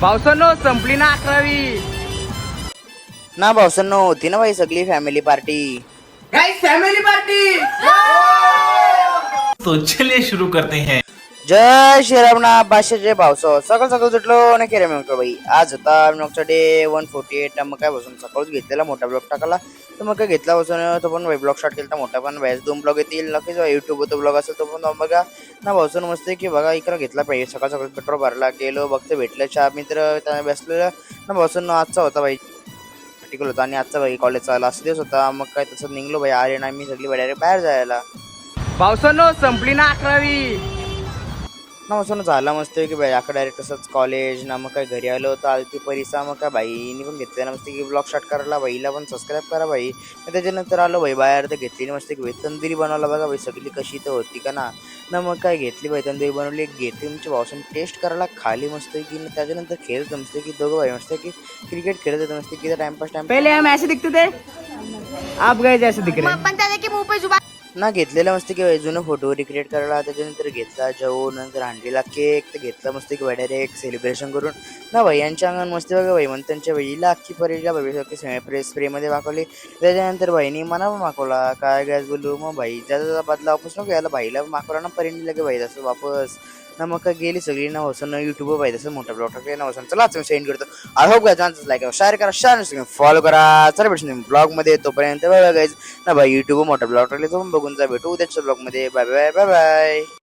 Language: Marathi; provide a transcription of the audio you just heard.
पावसानं संपली ना 11वी ना भाऊसांनो होती ना भाई सगळी family party. Guys family party. तो चलिए शुरू करते हैं. जय श्रीरामना पाचशे भावसो सकाळ सकाळ सुटलो आणि केले म्हणतो भाई आज होता नोकचा डे 148. मग काय बसून सकाळच घेतलेला मोठा ब्लॉग टाकला तर मग काय घेतला बसून तो पण ब्लॉग स्टार्ट केला मोठा पण व्याज 2 ब्लॉग येतील नक्कीच युट्यूब तो ब्लॉग असेल तो पण बघा ना भाऊसून मस्त की बघा इकडं घेतला पाहिजे सकाळ सकाळ पेट्रोल भरला गेलो बघतो भेटलं चहा मित्र त्याने बसलेलं ना भाऊसून आजचा होता भाई पार्टिकल होता आणि आजचा भाई कॉलेजचा लास्ट दिवस होता मग काय तसं निघलो भाई अरे नाही मी सगळी डायरेक्ट बाहेर जायला पावसानं संपली ना 11वी ना मग झाला मस्त की भाई आकडे डायरेक्ट तसंच कॉलेज ना मग काय घरी आलो होतं आलती परिसा मग काय भाईनी पण घेतलं ना मस्त की ब्लॉग स्टार्ट करायला भाईला पण सबस्क्राईब करा भाई त्याच्यानंतर आलो भाई बाहेर तर घेतली मस्त की भाई तंदुरी बनवला बघा भाई सगळी कशी तर होती का ना मग काय घेतली भाई तंदुरी बनवली घेतली तुमच्या भावासून टेस्ट करायला खाली मस्त की त्याच्यानंतर खेळत मस्त की दोघं भाई मस्त की क्रिकेट खेळत होते मस्त की टाइमपास पहले हम ऐसे दिखते थे आप गए जैसे दिख रहे हैं. पण त्याच्या की मुंह पे जुबान ना घेतलेला मस्त की जुनं फोटो रिक्रिएट करायला त्याच्यानंतर घेतला जेवून नंतर आणलेला केक तर घेतला मस्त की डायरेक्ट सेलिब्रेशन करून ना भाई यांच्या अंगण मस्त बघा भाई म्हणून त्यांच्या भाईला अख्खी परीला भाई स्प्रेमध्ये मागवली त्याच्यानंतर भाईनी मला मागवला काय गॅस बोलू मग भाई त्याचा बदला वापस नको यायला भाईला मागवला ना परीने लगे भाई तसं वापस ना मग काय गेली सगळी ना होसन युट्यूब पाहिजे तसं मोठा ब्लॉग टाकले ना होसन चला मी सेंड करतो आय होप काय चान्सेस लाईक शेअर करा शेअर फॉलो करा चला भेटू ब्लॉग मध्ये तोपर्यंत बाय बाय गाईज ना भाई युट्यूब मोठा ब्लॉग टाकले तो पण बघून जा भेटू उद्याच्या ब्लॉग मध्ये बाय बाय बाय बाय.